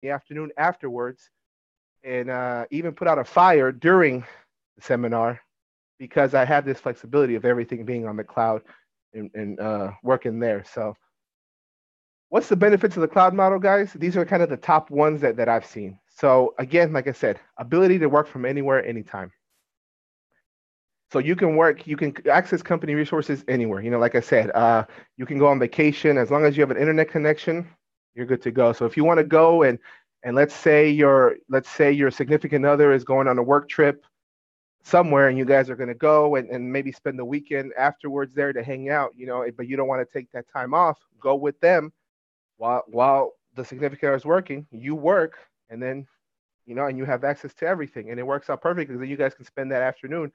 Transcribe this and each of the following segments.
the afternoon afterwards, and even put out a fire during the seminar because I have this flexibility of everything being on the cloud and working there. So, what's the benefits of the cloud model, guys? These are kind of the top ones that I've seen. So, again, like I said, ability to work from anywhere, anytime. So you can work, you can access company resources anywhere. Like I said, you can go on vacation as long as you have an internet connection, you're good to go. So if you want to go and let's say your significant other is going on a work trip somewhere and you guys are going to go and maybe spend the weekend afterwards there to hang out, but you don't want to take that time off, go with them while the significant other is working, you work, and then and you have access to everything, and it works out perfectly because you guys can spend that afternoon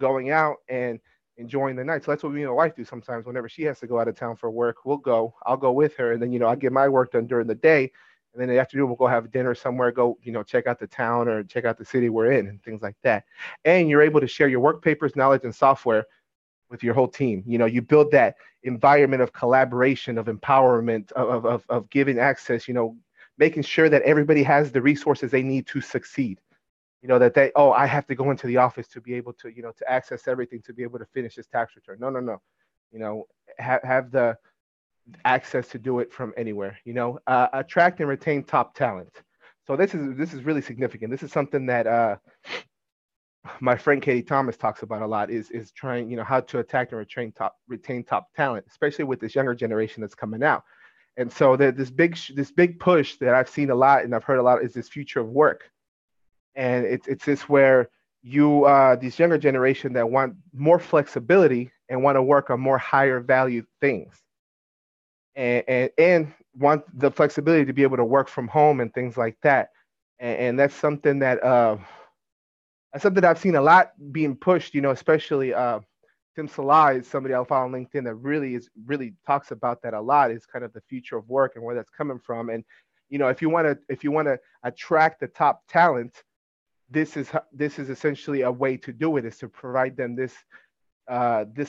going out and enjoying the night. So that's what me and my wife do sometimes. Whenever she has to go out of town for work, I'll go with her, and then I get my work done during the day, and then in the afternoon we'll go have dinner somewhere, go check out the town or check out the city we're in and things like that. And you're able to share your work papers, knowledge, and software with your whole team. You build that environment of collaboration, of empowerment, of giving access. Making sure that everybody has the resources they need to succeed. That I have to go into the office to be able to to access everything to be able to finish this tax return. No, no, no. Have the access to do it from anywhere. Attract and retain top talent. So this is really significant. This is something that my friend Katie Thomas talks about a lot, is trying how to attract and retain top talent, especially with this younger generation that's coming out. And so this big push that I've seen a lot and I've heard a lot is this future of work. And it's this where these younger generation that want more flexibility and want to work on more higher value things, and want the flexibility to be able to work from home and things like that. And that's something that I've seen a lot being pushed. Especially Tim Salah is somebody I'll follow on LinkedIn that really talks about that a lot. Is kind of the future of work and where that's coming from. And if you want to attract the top talent, this is essentially a way to do it, is to provide them this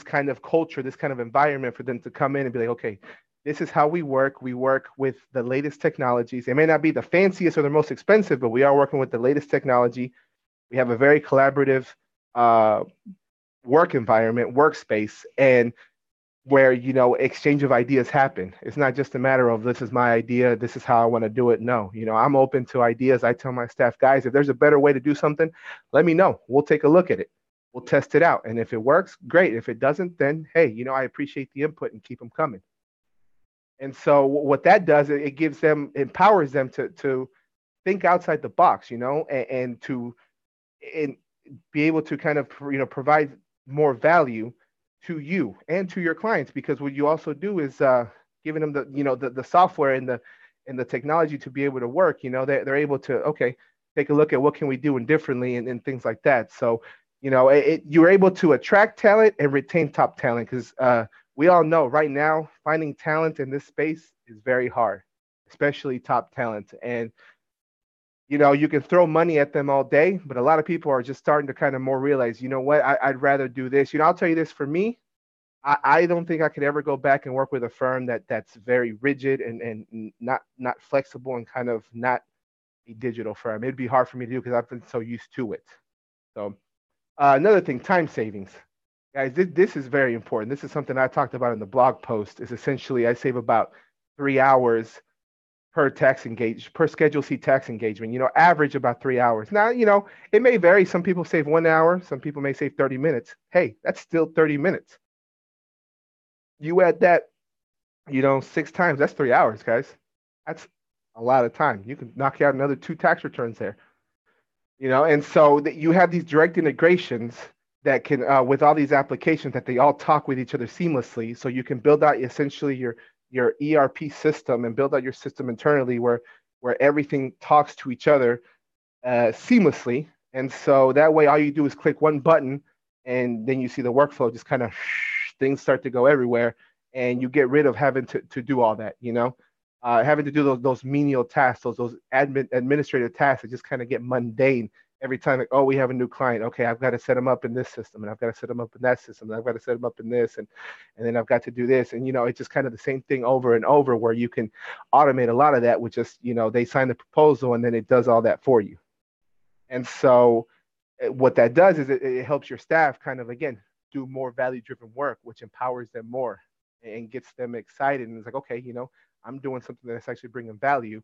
kind of culture, this kind of environment for them to come in and be like, okay, this is how we work. We work with the latest technologies. It may not be the fanciest or the most expensive, but we are working with the latest technology. We have a very collaborative work environment, workspace, and where exchange of ideas happen. It's not just a matter of this is my idea, this is how I want to do it. No, I'm open to ideas. I tell my staff, guys, if there's a better way to do something, let me know. We'll take a look at it. We'll test it out, and if it works, great. If it doesn't, then hey, I appreciate the input and keep them coming. And so what that does, it empowers them to think outside the box, and to be able to kind of provide more value to you and to your clients, because what you also do is giving them the software and the technology to be able to work. They're able to take a look at what can we do differently and things like that. So you're able to attract talent and retain top talent, because we all know right now finding talent in this space is very hard, especially top talent. And you can throw money at them all day, but a lot of people are just starting to kind of more realize, what, I'd rather do this. I'll tell you this, for me, I don't think I could ever go back and work with a firm that's very rigid and not flexible and kind of not a digital firm. It'd be hard for me to do because I've been so used to it. So another thing, time savings. Guys, this is very important. This is something I talked about in the blog post. Is essentially I save about 3 hours per Schedule C tax engagement, average about 3 hours. Now, it may vary. Some people save 1 hour. Some people may save 30 minutes. Hey, that's still 30 minutes. You add that, 6 times, that's 3 hours, guys. That's a lot of time. You can knock out another 2 tax returns there, and so that you have these direct integrations that can, with all these applications, that they all talk with each other seamlessly. So you can build out essentially your ERP system and build out your system internally where everything talks to each other seamlessly. And so that way, all you do is click one button, and then you see the workflow just kind of things start to go everywhere, and you get rid of having to do all that, having to do those menial tasks, those administrative tasks that just kind of get mundane every time, like, oh, we have a new client. Okay, I've got to set them up in this system, and I've got to set them up in that system, and I've got to set them up in this, and then I've got to do this. And, it's just kind of the same thing over and over, where you can automate a lot of that with just, they sign the proposal and then it does all that for you. And so what that does is it helps your staff kind of, again, do more value-driven work, which empowers them more and gets them excited. And it's like, okay, I'm doing something that's actually bringing value,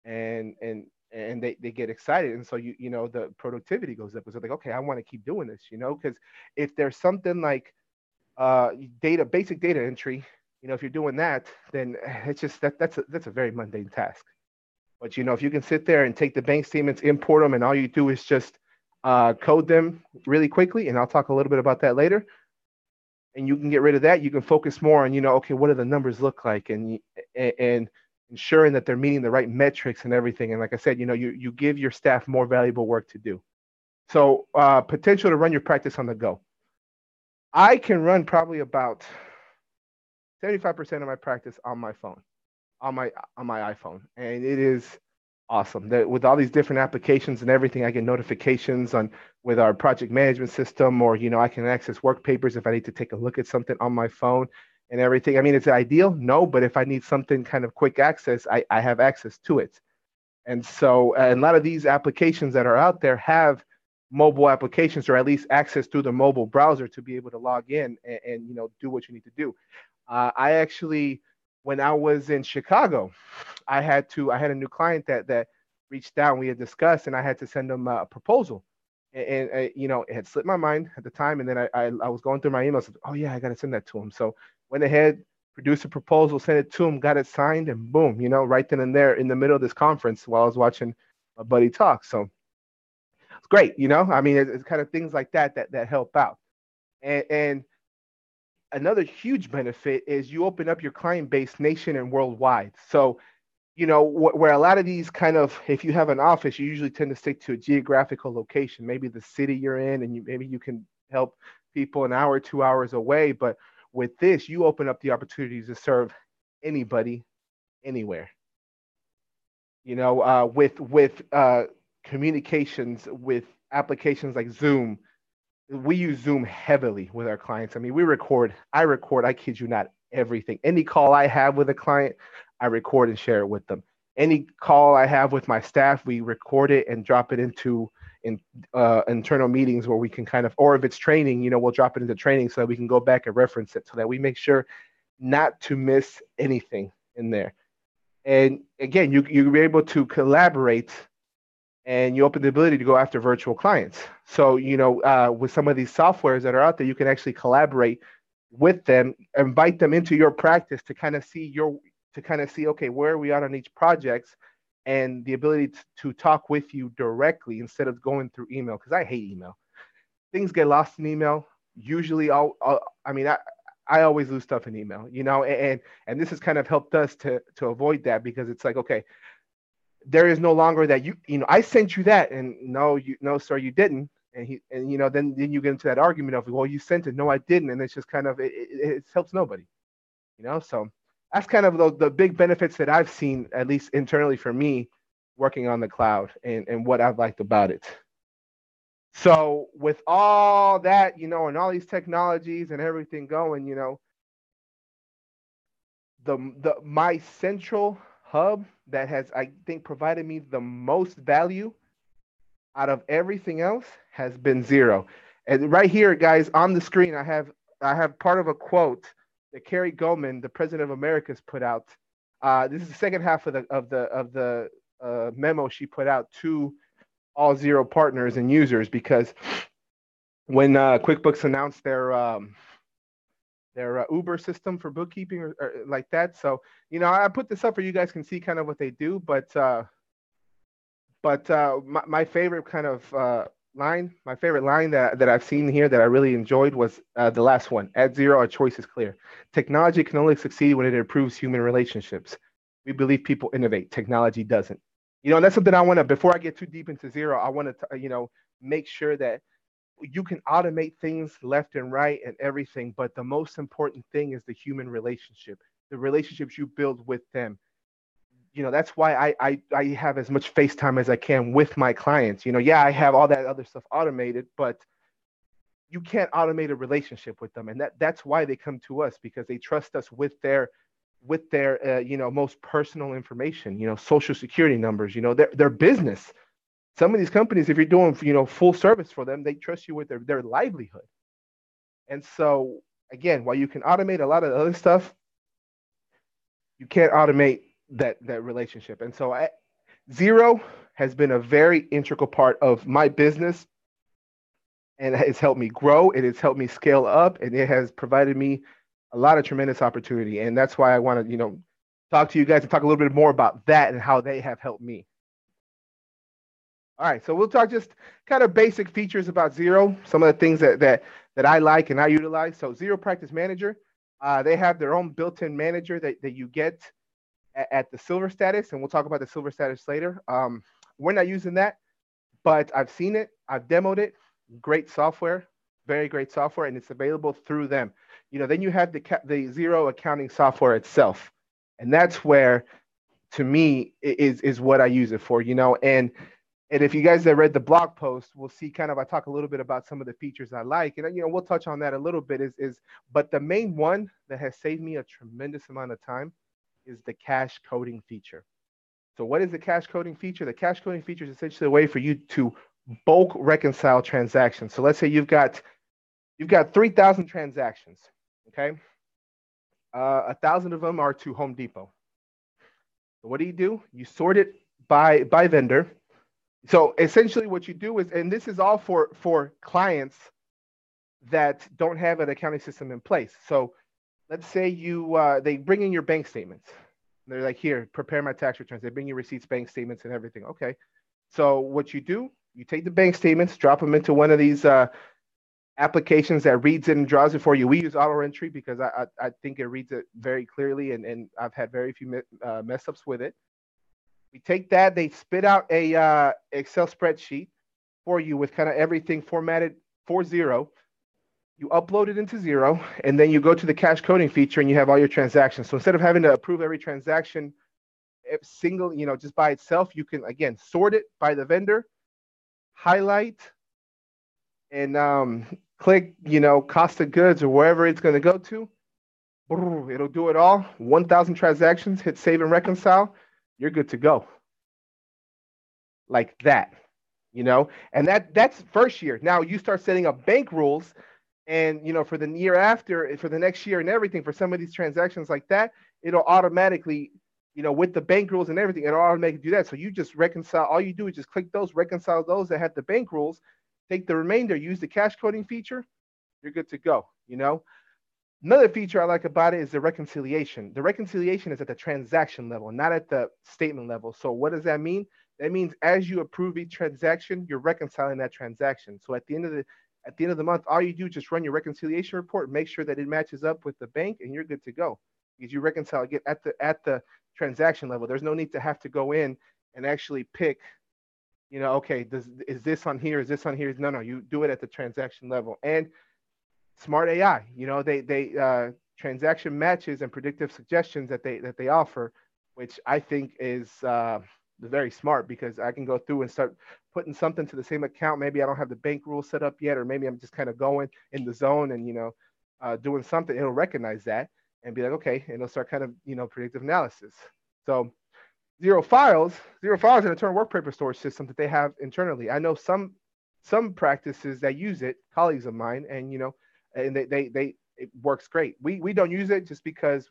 and they get excited. And so the productivity goes up. It's like, okay, I want to keep doing this, because if there's something like basic data entry, if you're doing that, then it's just that's a very mundane task. But if you can sit there and take the bank statements, import them, and all you do is just code them really quickly, and I'll talk a little bit about that later, and you can get rid of that, you can focus more on, okay, what do the numbers look like, and ensuring that they're meeting the right metrics and everything. And like I said, you give your staff more valuable work to do. So potential to run your practice on the go. I can run probably about 75% of my practice on my phone, on my iPhone, and it is awesome. With all these different applications and everything, I get notifications with our project management system, or I can access work papers if I need to take a look at something on my phone and everything. I mean, it's ideal, no, but if I need something kind of quick access, I have access to it. And so a lot of these applications that are out there have mobile applications, or at least access through the mobile browser to be able to log in and do what you need to do. I actually, when I was in Chicago, I had a new client that reached out. We had discussed, and I had to send them a proposal. And it had slipped my mind at the time. And then I was going through my emails. Oh yeah, I got to send that to him. So went ahead, produced a proposal, sent it to him, got it signed, and boom, right then and there in the middle of this conference while I was watching my buddy talk. So it's great. I mean, it's kind of things like that help out. And another huge benefit is you open up your client base nation and worldwide. So, where a lot of these kind of, if you have an office, you usually tend to stick to a geographical location, maybe the city you're in, and maybe you can help people an hour, 2 hours away. But with this, you open up the opportunities to serve anybody, anywhere. With communications, with applications like Zoom, we use Zoom heavily with our clients. I mean, I record, I kid you not, everything. Any call I have with a client, I record and share it with them. Any call I have with my staff, we record it and drop it into internal meetings where we can kind of, or if it's training, we'll drop it into training so that we can go back and reference it, so that we make sure not to miss anything in there. And again, you're able to collaborate, and you open the ability to go after virtual clients. So, with some of these softwares that are out there, you can actually collaborate with them, invite them into your practice to kind of see okay, where are we at on each project, and the ability to talk with you directly instead of going through email, because I hate email. Things get lost in email. Usually, I always lose stuff in email, and this has kind of helped us to avoid that, because it's like, okay, there is no longer that I sent you that, and no, sir, you didn't. And then you get into that argument of, well, you sent it, no, I didn't. And it's just kind of, it helps nobody, so that's kind of the big benefits that I've seen, at least internally for me, working on the cloud, and what I've liked about it. So with all that, and all these technologies and everything going, my Central Hub that has, I think, provided me the most value out of everything else has been Xero. And right here, guys, on the screen, I have part of a quote that Carrie Goldman, the president of Americas, put out. This is the second half of the memo she put out to all Xero partners and users, because when QuickBooks announced their Uber system for bookkeeping or like that. So, I put this up for you guys can see kind of what they do, but my favorite kind of my favorite line that I've seen here that I really enjoyed was the last one. At Xero, our choice is clear. Technology can only succeed when it improves human relationships. We believe people innovate. Technology doesn't. And that's something I want to, before I get too deep into Xero, I want to, make sure that you can automate things left and right and everything, but the most important thing is the human relationship, the relationships you build with them. that's why I have as much FaceTime as I can with my clients. Yeah, I have all that other stuff automated, but you can't automate a relationship with them, and that's why they come to us, because they trust us with their most personal information, social security numbers, their business. Some of these companies, if you're doing full service for them, they trust you with their livelihood. And so again, while you can automate a lot of the other stuff, you can't automate that relationship. And so Xero has been a very integral part of my business, and it's helped me grow. It has helped me scale up, and it has provided me a lot of tremendous opportunity. And that's why I want to, talk to you guys and talk a little bit more about that and how they have helped me. All right, so we'll talk just kind of basic features about Xero, some of the things that I like and I utilize. So Xero Practice Manager, they have their own built-in manager that you get at the silver status, and we'll talk about the silver status later. We're not using that, but I've seen it, I've demoed it. Great software, very great software, and it's available through them. Then you have the Xero accounting software itself, and that's where, to me, is what I use it for. And if you guys have read the blog post, we'll see I talk a little bit about some of the features I like, and we'll touch on that a little bit. But the main one that has saved me a tremendous amount of time is the cache coding feature. So what is the cache coding feature? The cache coding feature is essentially a way for you to bulk reconcile transactions. So let's say you've got 3,000 transactions, okay? 1,000 of them are to Home Depot. So what do? You sort it by vendor. So essentially what you do is, and this is all for clients that don't have an accounting system in place. So let's say they bring in your bank statements. They're like, here, prepare my tax returns. They bring you receipts, bank statements, and everything. Okay. So what you do, you take the bank statements, drop them into one of these applications that reads it and draws it for you. We use auto entry because I think it reads it very clearly, and I've had very few mess ups with it. We take that, they spit out a Excel spreadsheet for you with kind of everything formatted for Xero. You upload it into Xero, and then you go to the cache coding feature, and you have all your transactions. So instead of having to approve every transaction single, just by itself, you can, again, sort it by the vendor, highlight, and click, cost of goods or wherever it's going to go to. It'll do it all. 1,000 transactions, hit save and reconcile. You're good to go. Like that, and that's first year. Now you start setting up bank rules, and for the year after, for the next year and everything, for some of these transactions like that, it'll automatically, with the bank rules and everything, it'll automatically do that. So you just reconcile. All you do is just click those, reconcile those that have the bank rules, take the remainder, use the cache coding feature. You're good to go. Another feature I like about it is the reconciliation. The reconciliation is at the transaction level, not at the statement level. So what does that mean? That means as you approve each transaction, you're reconciling that transaction. So at the end of the month, all you do is just run your reconciliation report, make sure that it matches up with the bank, and you're good to go. Because you reconcile again at the transaction level. There's no need to have to go in and actually pick, okay, is this on here? Is this on here? No, you do it at the transaction level. And smart AI, they transaction matches and predictive suggestions that they offer, which I think is very smart, because I can go through and start putting something to the same account. Maybe I don't have the bank rule set up yet, or maybe I'm just kind of going in the zone and doing something. It'll recognize that and be like, okay, and it'll start kind of predictive analysis. So Xero Files is an internal work paper storage system that they have internally. I know some practices that use it, colleagues of mine, and and it works great. We don't use it just because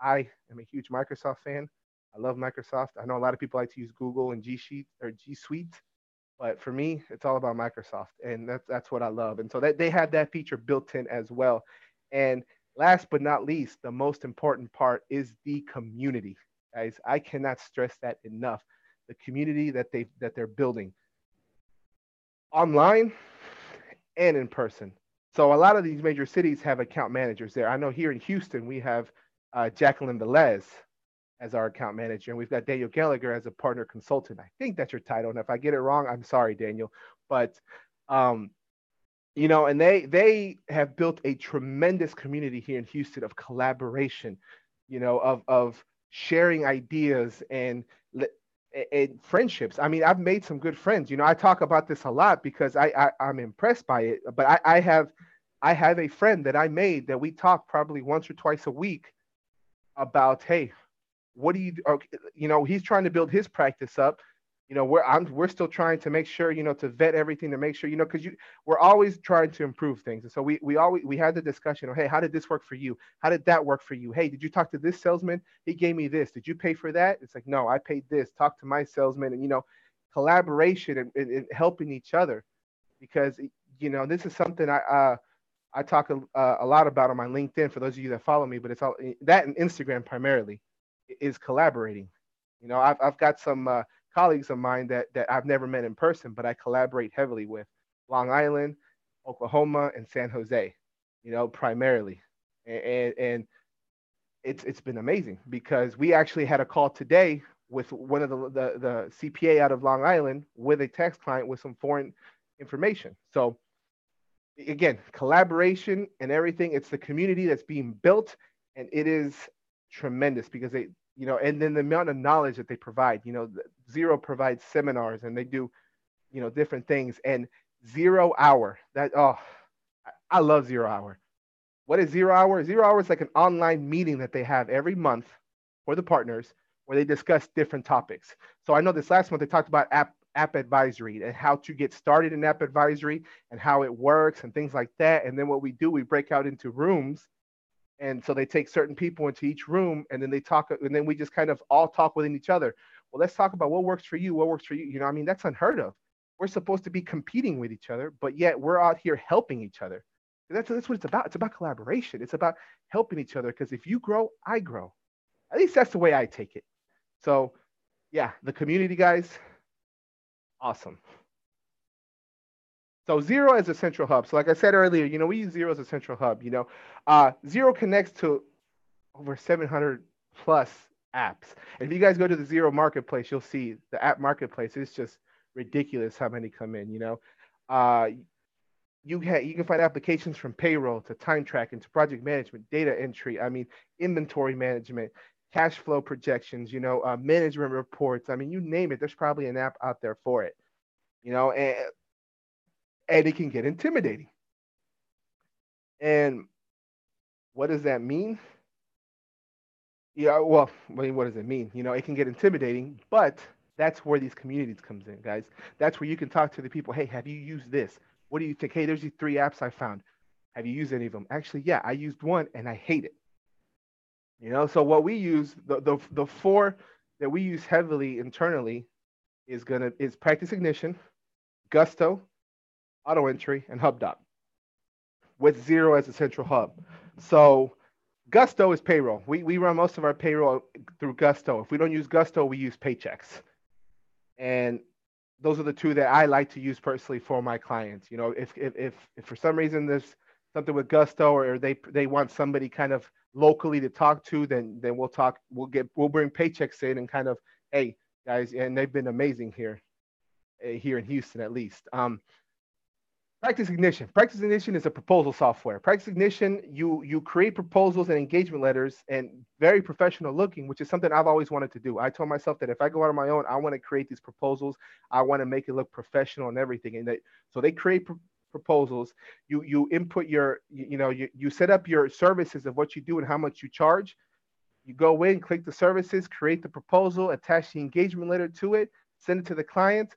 I am a huge Microsoft fan. I love Microsoft. I know a lot of people like to use Google and G Suite, but for me, it's all about Microsoft, and that's what I love. And so they have that feature built in as well. And last but not least, the most important part is the community, guys. I cannot stress that enough. The community that they're building online and in person. So a lot of these major cities have account managers there. I know here in Houston, we have Jacqueline Velez as our account manager, and we've got Daniel Gallagher as a partner consultant. I think that's your title. And if I get it wrong, I'm sorry, Daniel. But, and they have built a tremendous community here in Houston of collaboration, of sharing ideas and friendships. I mean, I've made some good friends. You know, I talk about this a lot because I'm impressed by it. But I have a friend that I made that we talk probably once or twice a week about, hey, what do you do? Okay, you know, he's trying to build his practice up. You know, we're still trying to make sure, you know, to vet everything, to make sure, you know, because we're always trying to improve things. And so we had the discussion of, hey, how did this work for you? How did that work for you? Hey, did you talk to this salesman? He gave me this. Did you pay for that? It's like, no, I paid this. Talk to my salesman. And, you know, collaboration and helping each other, because, you know, this is something I talk a lot about on my LinkedIn, for those of you that follow me, but it's all that, and Instagram primarily is collaborating. You know, I've got some colleagues of mine that I've never met in person, but I collaborate heavily with: Long Island, Oklahoma, and San Jose, you know, primarily. And it's been amazing, because we actually had a call today with one of the CPA out of Long Island with a tax client with some foreign information. So again, collaboration and everything. It's the community that's being built, and it is tremendous, because they, you know, and then the amount of knowledge that they provide. You know, Xero provides seminars, and they do, you know, different things. And Xero Hour, that, oh, I love Xero Hour. What is Xero Hour? Xero Hour is like an online meeting that they have every month for the partners, where they discuss different topics. So I know this last month they talked about app advisory and how to get started in app advisory and how it works and things like that. And then what we do, we break out into rooms. And so they take certain people into each room, and then they talk, and then we just kind of all talk within each other. Well, let's talk about what works for you, what works for you. You know, I mean, that's unheard of. We're supposed to be competing with each other, but yet we're out here helping each other. That's what it's about. It's about collaboration. It's about helping each other, because if you grow, I grow. At least that's the way I take it. So yeah, the community, guys, awesome. So Xero as a central hub. So like I said earlier, you know, we use Xero as a central hub. You know, Xero connects to over 700 plus apps. And if you guys go to the Xero marketplace, you'll see the app marketplace. It's just ridiculous how many come in. You know, you can find applications from payroll to time tracking to project management, data entry. I mean, inventory management, cash flow projections. You know, management reports. I mean, you name it. There's probably an app out there for it. You know, and it can get intimidating. And what does that mean? Yeah, well, what does it mean? You know, it can get intimidating, but that's where these communities comes in, guys. That's where you can talk to the people. Hey, have you used this? What do you think? Hey, there's these 3 apps I found. Have you used any of them? Actually, yeah, I used one and I hate it. You know, so what we use, the 4 that we use heavily internally is Practice Ignition, Gusto, Auto Entry, and HubDoc, with Xero as a central hub. So Gusto is payroll. We run most of our payroll through Gusto. If we don't use Gusto, we use Paychex. And those are the 2 that I like to use personally for my clients. You know, if for some reason there's something with Gusto, or they want somebody kind of locally to talk to, then we'll bring Paychex in and kind of, hey guys, and they've been amazing here in Houston at least. Practice Ignition. Practice Ignition is a proposal software. Practice Ignition, you create proposals and engagement letters, and very professional looking, which is something I've always wanted to do. I told myself that if I go out on my own, I want to create these proposals. I want to make it look professional and everything. And so they create proposals. You input you set up your services of what you do and how much you charge. You go in, click the services, create the proposal, attach the engagement letter to it, send it to the client.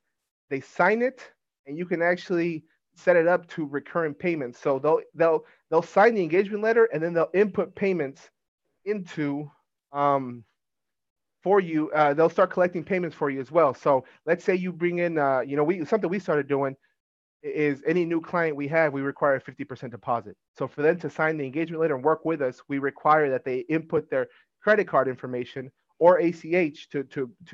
They sign it, and you can actually set it up to recurring payments. So they'll sign the engagement letter, and then they'll input payments into for you. They'll start collecting payments for you as well. So let's say you bring in, something we started doing is any new client we have, we require a 50% deposit. So for them to sign the engagement letter and work with us, we require that they input their credit card information or ACH to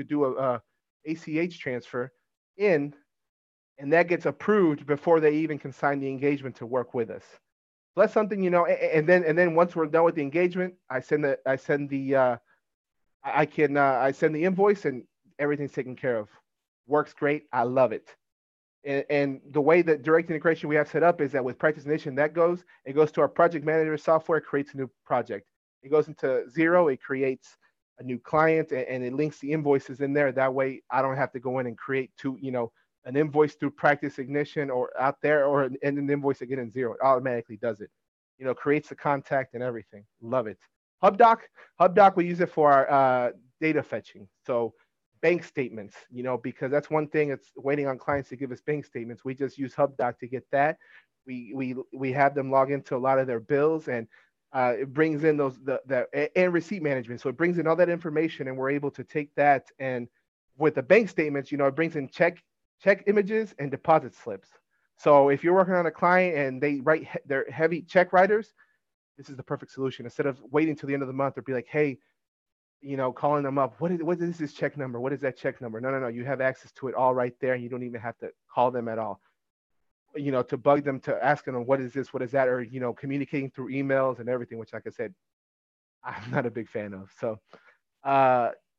do a ACH transfer in, and that gets approved before they even can sign the engagement to work with us. So that's something, and then once we're done with the engagement, I send the invoice, and everything's taken care of. Works great. I love it. And the way that direct integration we have set up is that with Practice Ignition, it goes to our project manager software, creates a new project. It goes into Xero, it creates new client, and it links the invoices in there. That way I don't have to go in and create an invoice through Practice Ignition or out there, or an invoice again in Xero. It automatically does it. Creates the contact and everything. Love it. HubDoc, we use it for our data fetching. So bank statements, because that's one thing. It's waiting on clients to give us bank statements. We just use HubDoc to get that. We have them log into a lot of their bills, and it brings in and receipt management. So it brings in all that information, and we're able to take that, and with the bank statements, it brings in check images and deposit slips. So if you're working on a client and they write their heavy check writers, this is the perfect solution. Instead of waiting till the end of the month or be like, hey, calling them up, what is this check number? What is that check number? No. You have access to it all right there, and you don't even have to call them at all. To bug them, to asking them, what is this? What is that? Or, communicating through emails and everything, which, like I said, I'm not a big fan of. So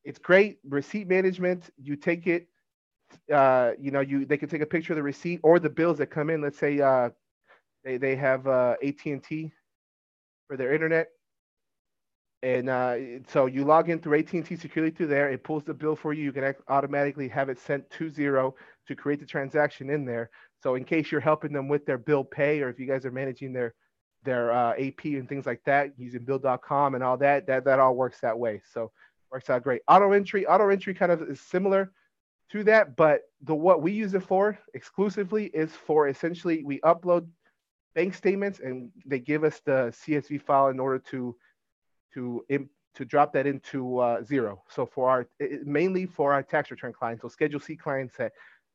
it's great. Receipt management, you take it, they can take a picture of the receipt or the bills that come in. Let's say they have AT&T for their internet. And so you log in through AT&T securely through there. It pulls the bill for you. You can automatically have it sent to Xero to create the transaction in there. So in case you're helping them with their bill pay, or if you guys are managing their AP and things like that, using bill.com and all that all works that way. So works out great. Auto entry kind of is similar to that, but what we use it for exclusively is for, essentially, we upload bank statements and they give us the CSV file in order to drop that into Xero. So mainly for our tax return clients, so Schedule C clients that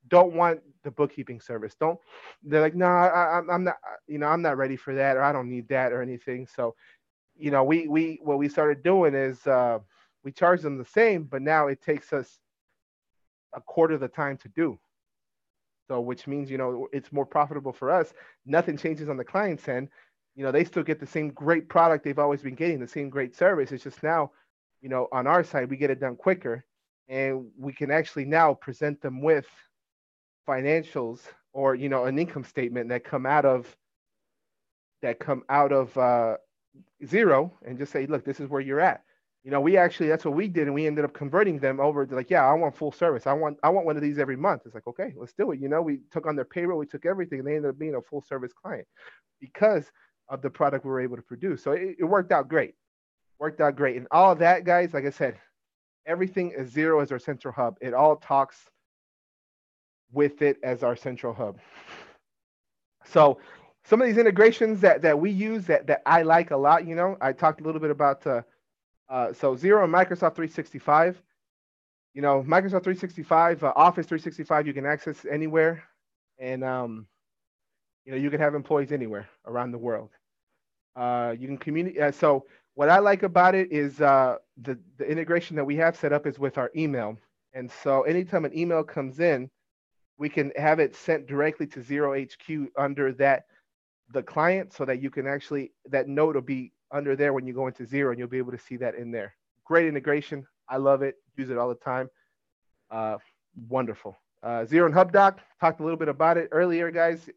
don't want the bookkeeping service. They're like, no, I'm not, I'm not ready for that, or I don't need that or anything. So, what we started doing is we charge them the same, but now it takes us a quarter of the time to do. So, which means, it's more profitable for us. Nothing changes on the client's end. They still get the same great product they've always been getting, the same great service. It's just now, on our side, we get it done quicker, and we can actually now present them with financials or, an income statement that come out of Xero, and just say, look, this is where you're at. That's what we did, and we ended up converting them over to, like, yeah, I want full service. I want one of these every month. It's like, okay, let's do it. We took on their payroll, we took everything, and they ended up being a full service client because of the product we were able to produce. So it worked out great. And all of that, guys, like I said, everything is Xero as our central hub. It all talks with it as our central hub. So some of these integrations that we use that I like a lot, I talked a little bit about so Xero and Microsoft 365. Microsoft 365, Office 365, you can access anywhere, and you can have employees anywhere around the world. You can communicate. So what I like about it is the integration that we have set up is with our email. And so anytime an email comes in, we can have it sent directly to Xero HQ under the client, so that you can actually, that note will be under there when you go into Xero, and you'll be able to see that in there. Great integration. I love it. Use it all the time. Wonderful. Xero and HubDoc, talked a little bit about it earlier, guys.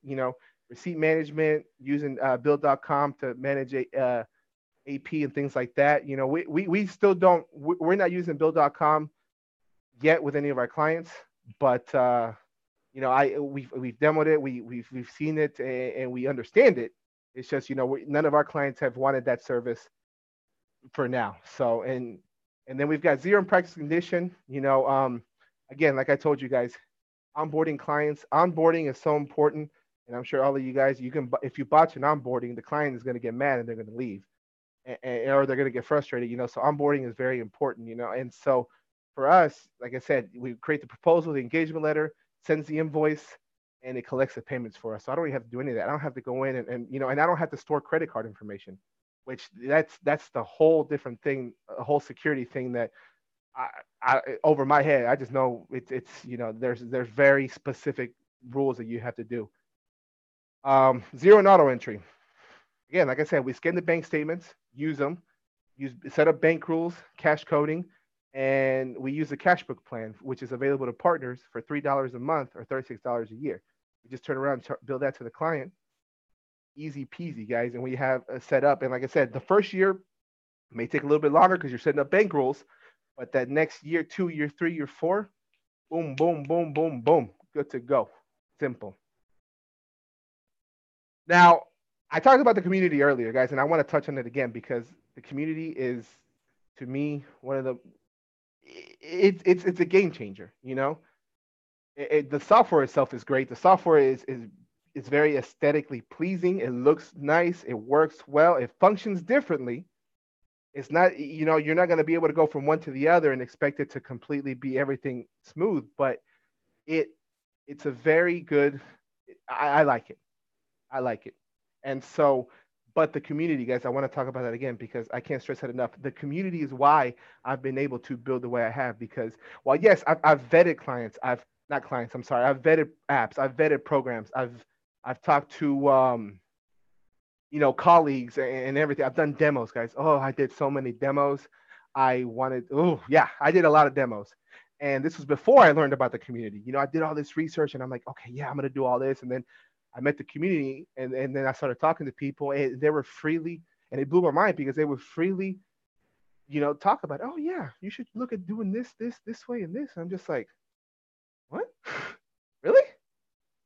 Receipt management, using bill.com to manage AP and things like that. We still don't, we're not using bill.com yet with any of our clients, but we've demoed it, we've seen it, and we understand it. It's just, none of our clients have wanted that service for now. So, and then we've got Xero in Practice Condition. Again, like I told you guys, onboarding clients, onboarding is so important. And I'm sure all of you guys, if you botch an onboarding, the client is going to get mad and they're going to leave, or they're going to get frustrated. So onboarding is very important. And so for us, like I said, we create the proposal, the engagement letter, sends the invoice, and it collects the payments for us. So I don't even have to do any of that. I don't have to go in and I don't have to store credit card information, which that's the whole different thing, a whole security thing that I over my head. I just know it's there's very specific rules that you have to do. Xero and auto entry. Again, like I said, we scan the bank statements, use them, set up bank rules, cash coding, and we use the cash book plan, which is available to partners for $3 a month or $36 a year. We just turn around and bill that to the client. Easy peasy, guys. And we have set up. And like I said, the first year may take a little bit longer because you're setting up bank rules. But that next year, 2, year 3, year 4, boom, boom, boom, boom, boom, good to go. Simple. Now, I talked about the community earlier, guys, and I want to touch on it again because the community is, to me, one of the it's a game changer. The software itself is great. The software is very aesthetically pleasing. It looks nice. It works well. It functions differently. It's not, you're not going to be able to go from one to the other and expect it to completely be everything smooth, but it it's a very good. I like it. I like it. And so, but the community, guys, I want to talk about that again because I can't stress that enough. The community is why I've been able to build the way I have because, well, yes, I've vetted clients. I've not clients. I'm sorry. I've vetted apps. I've vetted programs. I've talked to colleagues and everything. I've done demos, guys. Oh, I did so many demos. I did a lot of demos. And this was before I learned about the community. I did all this research and I'm like, okay, yeah, I'm going to do all this. And then I met the community and then I started talking to people and they were freely, and it blew my mind because they would freely, talk about, oh yeah, you should look at doing this way and this. And I'm just like, what? Really?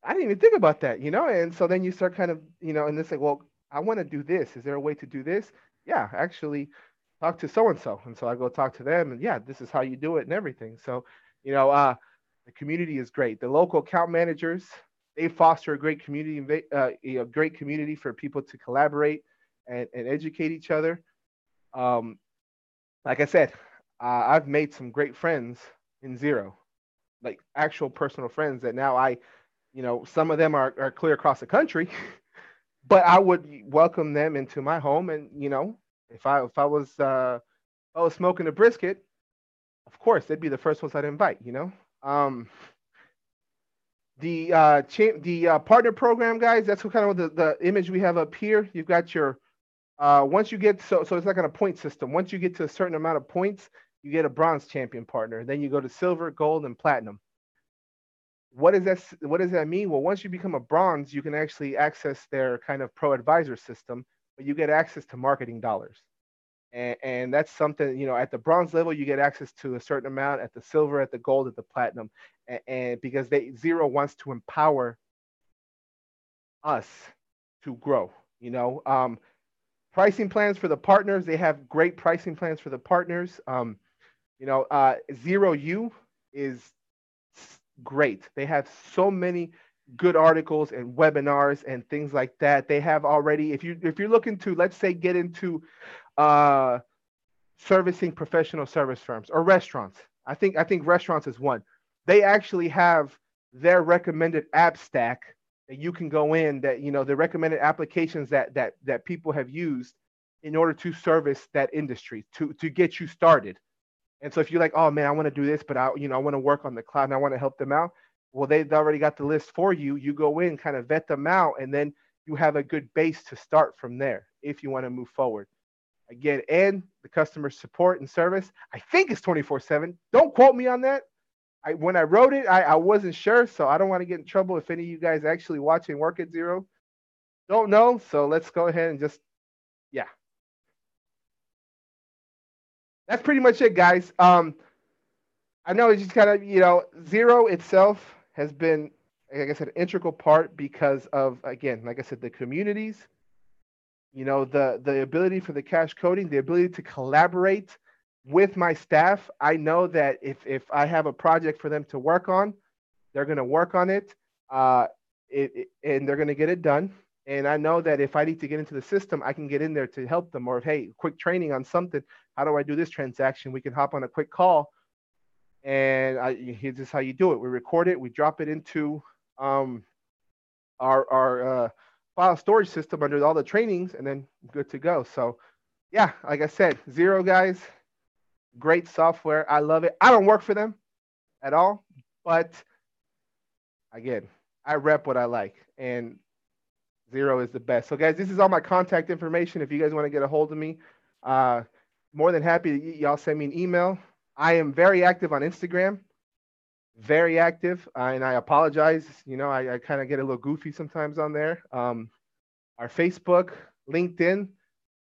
I didn't even think about that, And so then you start kind of, and it's like, well, I want to do this. Is there a way to do this? Yeah, actually talk to so and so. And so I go talk to them and yeah, this is how you do it and everything. So, the community is great. The local account managers, they foster a great community, great community for people to collaborate and educate each other. Um, like I said, I've made some great friends in Xero, like actual personal friends that now some of them are clear across the country, but I would welcome them into my home. And, if I was smoking a brisket, of course, they'd be the first ones I'd invite. Um, the partner program, guys, that's what kind of the image we have up here. You've got your, once you get, so it's like on a point system. Once you get to a certain amount of points, you get a bronze champion partner. Then you go to silver, gold, and platinum. What does that mean? Well, once you become a bronze, you can actually access their kind of pro advisor system, but you get access to marketing dollars. And that's something, at the bronze level, you get access to a certain amount, at the silver, at the gold, at the platinum. And because Xero wants to empower us to grow, pricing plans for the partners, they have great pricing plans for the partners. Xero U is great. They have so many good articles and webinars and things like that. They have already, if you're looking to, let's say, get into servicing professional service firms or restaurants. I think restaurants is one. They actually have their recommended app stack that you can go in, that the recommended applications that people have used in order to service that industry, to get you started. And so if you're like, oh man, I want to do this, but I want to work on the cloud and I want to help them out. Well, they've already got the list for you. You go in, kind of vet them out, and then you have a good base to start from there if you want to move forward. Again, and the customer support and service, I think it's 24/7. Don't quote me on that. When I wrote it, I wasn't sure, so I don't want to get in trouble if any of you guys actually watch and work at Xero. Don't know, so let's go ahead and just, yeah. That's pretty much it, guys. I know it's just kind of, Xero itself has been, like I said, an integral part because of, again, like I said, the communities, the ability for the cash coding, the ability to collaborate with my staff. I know that if I have a project for them to work on, they're going to work on it, and they're going to get it done. And I know that if I need to get into the system, I can get in there to help them. Or, hey, quick training on something. How do I do this transaction? We can hop on a quick call. And here's just how you do it. We record it. We drop it into our file storage system under all the trainings, and then good to go. So, yeah, like I said, Xero, guys, great software. I love it. I don't work for them at all, but again, I rep what I like, and Xero is the best. So, guys, this is all my contact information. If you guys want to get a hold of me, more than happy to y'all send me an email. I am very active on Instagram, very active, and I apologize. I kind of get a little goofy sometimes on there. Our Facebook, LinkedIn,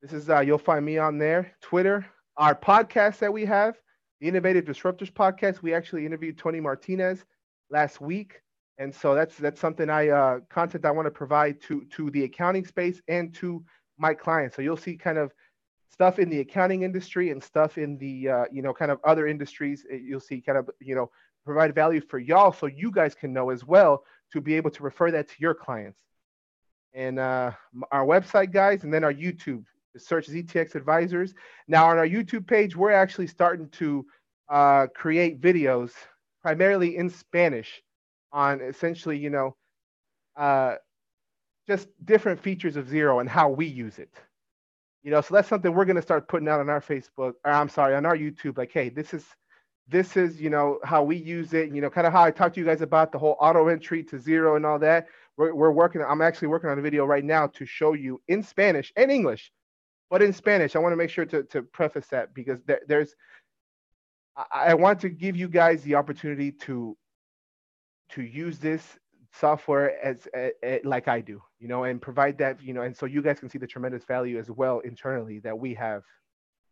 this is you'll find me on there. Twitter, our podcast that we have. the Innovative Disruptors podcast. We actually interviewed Tony Martinez last week. And so that's something content I want to provide to the accounting space and to my clients. So you'll see kind of stuff in the accounting industry and stuff in the kind of other industries. You'll see kind of provide value for y'all, so you guys can know as well to be able to refer that to your clients. And our website, guys, and then our YouTube. Search ZTX Advisors. Now on our YouTube page, we're actually starting to create videos primarily in Spanish on essentially, just different features of Xero and how we use it. So that's something we're going to start putting out on our Facebook, or I'm sorry, on our YouTube. Like, hey, this is how we use it. Kind of how I talked to you guys about the whole auto entry to Xero and all that. I'm actually working on a video right now to show you in Spanish and English. But in Spanish, I want to make sure to preface that, because I want to give you guys the opportunity to use this software as like I do, and provide that, and so you guys can see the tremendous value as well internally that we have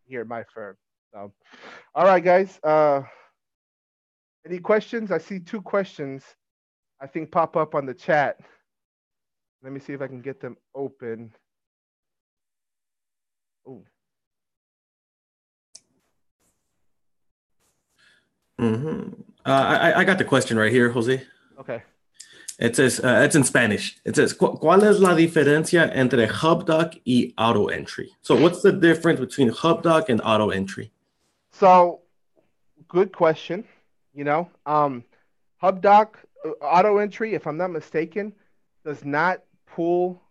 here at my firm. So, all right, guys. Any questions? I see 2 questions, I think, pop up on the chat. Let me see if I can get them open. Oh. I got the question right here, Jose. Okay. It says, it's in Spanish. It says, ¿Cuál es la diferencia entre HubDoc y auto entry? So what's the difference between HubDoc and auto entry? So good question. HubDoc auto entry, if I'm not mistaken, does not pull.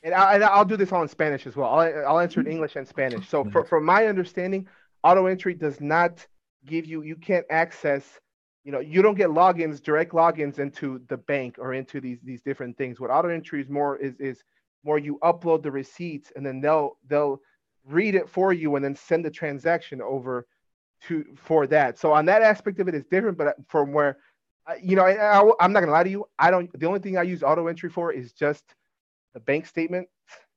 And I'll do this all in Spanish as well. I'll answer in English and Spanish. So from my understanding, auto entry does not give you can't access, you don't get direct logins into the bank or into these different things. What auto entry is more you upload the receipts, and then they'll read it for you and then send the transaction over for that. So on that aspect of it is different, but from where, I'm not gonna lie to you, the only thing I use auto entry for is just the bank statement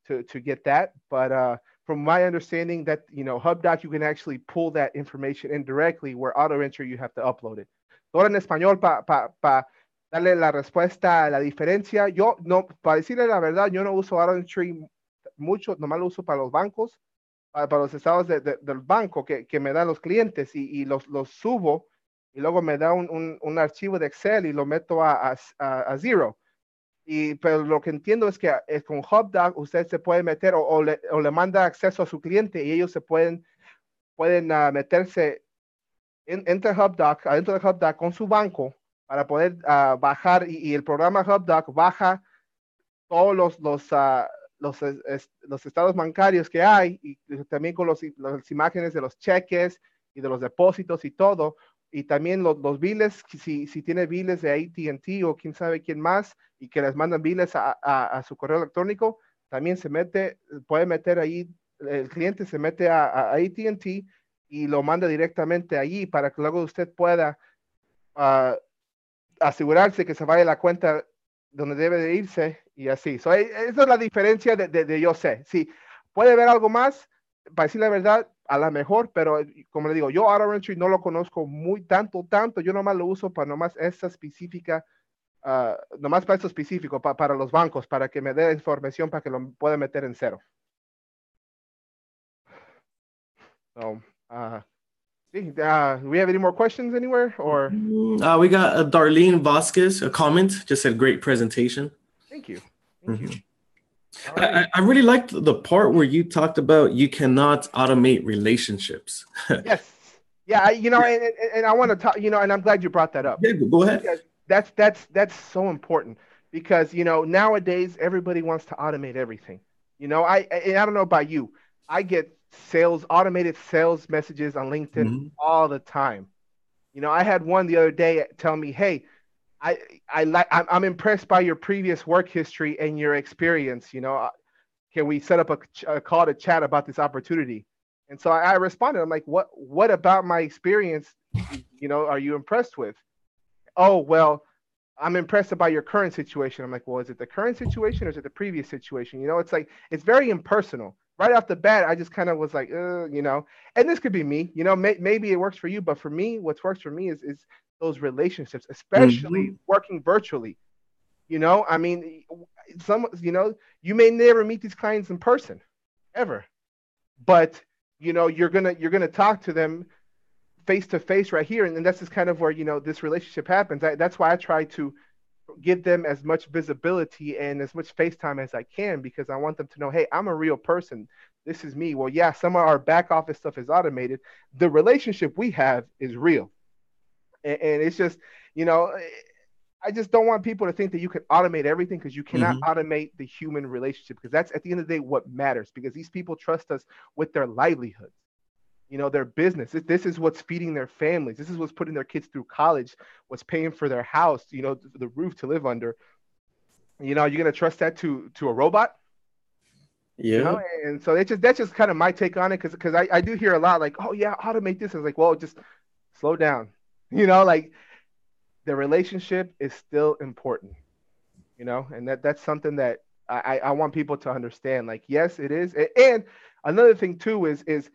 to get that. But from my understanding that, HubDoc, you can actually pull that information indirectly, where auto entry, you have to upload it. Todo en español para darle la respuesta a la diferencia. Yo no, para decirle la verdad, yo no uso auto entry mucho, nomás lo uso para los bancos, para los estados del banco que me dan los clientes, y los subo, y luego me da un archivo de Excel y lo meto a Xero. Pero lo que entiendo es que con HubDoc usted se puede meter o le manda acceso a su cliente, y ellos se pueden meterse entre HubDoc, adentro de HubDoc con su banco, para poder bajar, y el programa HubDoc baja todos los estados bancarios que hay, y también con las imágenes de los cheques y de los depósitos y todo. Y también los biles, si tiene biles de AT&T o quién sabe quién más, y que les mandan biles a su correo electrónico, también puede meter ahí, el cliente se mete a AT&T y lo manda directamente allí, para que luego usted pueda asegurarse que se vaya a la cuenta donde debe de irse, y así. Esa es la diferencia de yo sé. Sí, puede haber algo más, para decir la verdad, a lo mejor, pero como le digo, yo auto entry no lo conozco tanto, yo nomás lo uso para nomás esta específica, nomás para esto específico, para los bancos, para que me dé información para que lo pueda meter en Xero. So, do we have any more questions anywhere, or? We got Darlene Vasquez, a comment, just said great presentation. Thank you. Thank you. Right. I really liked the part where you talked about you cannot automate relationships. Yes. Yeah. And I want to talk, and I'm glad you brought that up. Yeah, go ahead. That's so important, because, nowadays everybody wants to automate everything. I don't know about you. I get automated sales messages on LinkedIn all the time. I had one the other day tell me, hey, I'm impressed by your previous work history and your experience. Can we set up a call to chat about this opportunity? And so I responded. I'm like, what about my experience, are you impressed with? Oh, well, I'm impressed about your current situation. I'm like, well, is it the current situation or is it the previous situation? It's like, it's very impersonal. right off the bat, I just kind of was like, you know, and this could be me, you know, maybe it works for you, but for me, what works for me is those relationships, especially Mhm. working virtually. You know, I mean, you know, you may never meet these clients in person ever, but you know, you're gonna talk to them face to face right here, and that's just kind of where you know this relationship happens. That's why I try to give them as much visibility and as much face time as I can because I want them to know, hey, I'm a real person. This is me. Well, yeah, some of our back office stuff is automated. The relationship we have is real, and it's just, you know, I just don't want people to think that you can automate everything because you cannot Mhm. automate the human relationship because that's at the end of the day what matters because these people trust us with their livelihoods, you know, their business. This is what's feeding their families. This is what's putting their kids through college, what's paying for their house, you know, the roof to live under. You know, you're gonna trust that to a robot, you know? Yeah. And so that's just kind of my take on it because I do hear a lot like, oh yeah, automate this. I was like, well, just slow down. You know, like the relationship is still important, you know, and that's something that I want people to understand. Like, yes, it is. And another thing too is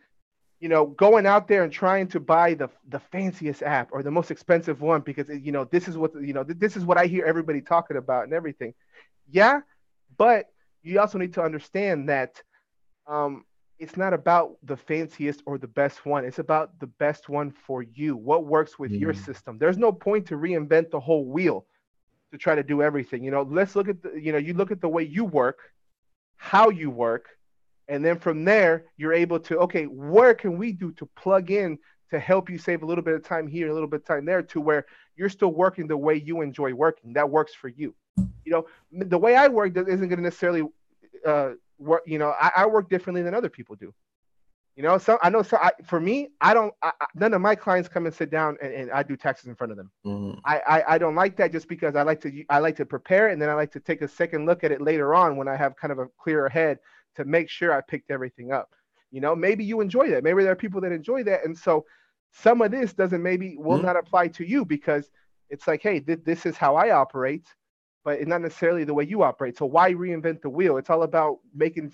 you know, going out there and trying to buy the fanciest app or the most expensive one because you know this is what you know this is what I hear everybody talking about and everything. Yeah, but you also need to understand that um, it's not about the fanciest or the best one. It's about the best one for you. What works with your Mm. system? There's no point to reinvent the whole wheel to try to do everything. You know, let's look at the, you know, you look at the way you work, how you work, and then from there, you're able to, okay, where can we do to plug in to help you save a little bit of time here, a little bit of time there, to where you're still working the way you enjoy working. That works for you. You know, the way I work isn't going to necessarily work. You know, I work differently than other people do. You know, so I know. So for me, I don't. None of my clients come and sit down and I do taxes in front of them. Mm. I don't like that just because I like to prepare and then I like to take a second look at it later on when I have kind of a clearer head to make sure I picked everything up. You know, maybe you enjoy that. Maybe there are people that enjoy that, and so some of this doesn't maybe will Mm. not apply to you because it's like, hey, this is how I operate, but it's not necessarily the way you operate. So why reinvent the wheel? It's all about making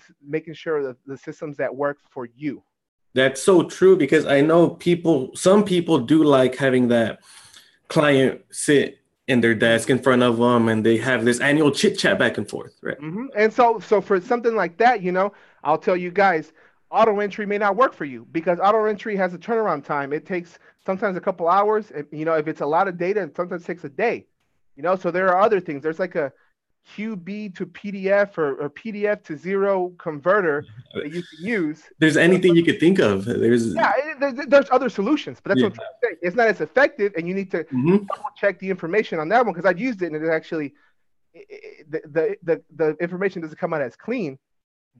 sure that the systems that work for you. That's so true because I know some people do like having that client sit in their desk in front of them and they have this annual chit chat back and forth, right? And so for something like that, you know, I'll tell you guys, auto entry may not work for you because auto entry has a turnaround time. It takes sometimes a couple hours. You know, if it's a lot of data, it sometimes takes a day. You know, so there are other things. There's like a QB to PDF or PDF to zero converter that you can use. There's You know, anything you could think of. There's yeah, there's other solutions, but that's what yeah. I'm trying to say. It's not as effective, and you need to Mhm. double check the information on that one because I've used it and it actually the information doesn't come out as clean.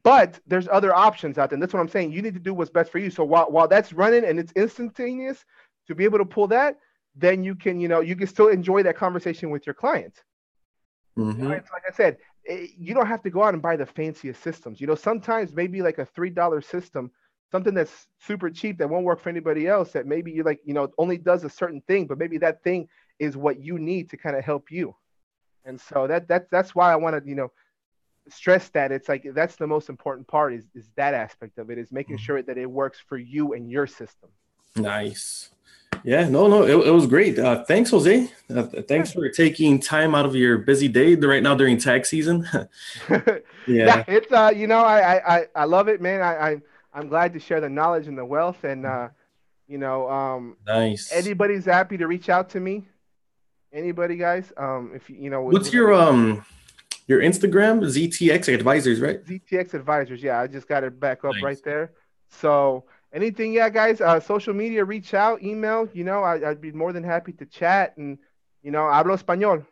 But there's other options out there. And that's what I'm saying. You need to do what's best for you. So while that's running and it's instantaneous, to be able to pull that, then you can, you know, you can still enjoy that conversation with your client. You know, Mhm. it's like I said, you don't have to go out and buy the fanciest systems. You know, sometimes maybe like a $3 system, something that's super cheap that won't work for anybody else, that maybe you like, you know, only does a certain thing, but maybe that thing is what you need to kind of help you. And so that's why I want to, you know, stress that it's like that's the most important part is that aspect of it is making sure that it works for you and your system. Nice. Yeah, no, it was great. Thanks, Jose. Yeah. Thanks for taking time out of your busy day right now during tax season. Yeah, Yeah, it's you know, I love it, man. I'm glad to share the knowledge and the wealth and you know, nice. anybody's happy to reach out to me. Anybody guys, if you know What's with anything. your Instagram? ZTX Advisors, right? ZTX Advisors. Yeah, I just got it back up right Nice. there. So anything, yeah, guys, social media, reach out, email. You know, I'd be more than happy to chat. And you know, hablo español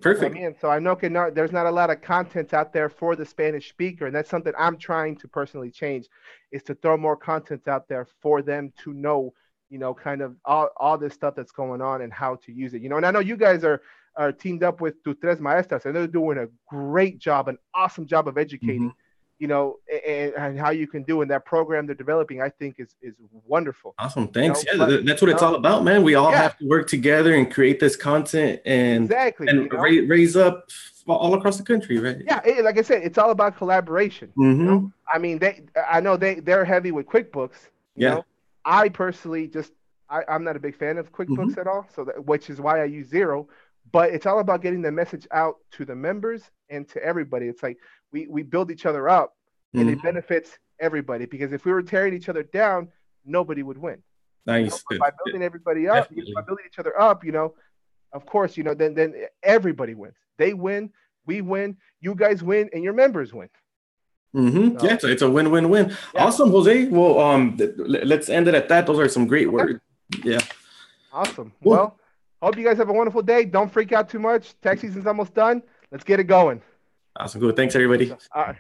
Perfect. también. So I know que no, there's not a lot of content out there for the Spanish speaker, and that's something I'm trying to personally change, is to throw more content out there for them to know. You know, kind of all this stuff that's going on and how to use it. You know, and I know you guys are teamed up with Tu Tres Maestras, and they're doing a great job, an awesome job of Mhm. educating, and how you can do in that program they're developing, I think is wonderful. Awesome. Thanks. That's what you it's know, all about, man. We all have to work together and create this content and raise up all across the country, right? Yeah, like I said, it's all about collaboration. I mean, I know they're heavy with QuickBooks. You know, I personally I'm not a big fan of QuickBooks at all. So which is why I use Xero. But it's all about getting the message out to the members and to everybody. It's like we build each other up, and it benefits everybody. Because if we were tearing each other down, nobody would win. Nice. By building everybody up, by building each other up, of course, then everybody wins. They win, we win, you guys win, and your members win. So, yeah, it's a win-win-win. Yeah. Awesome, Jose. Well, let's end it at that. Those are some great words. Yeah. Awesome. Cool. Well, hope you guys have a wonderful day. Don't freak out too much. Tax season's almost done. Let's get it going. Awesome. Good. Thanks, everybody. All right.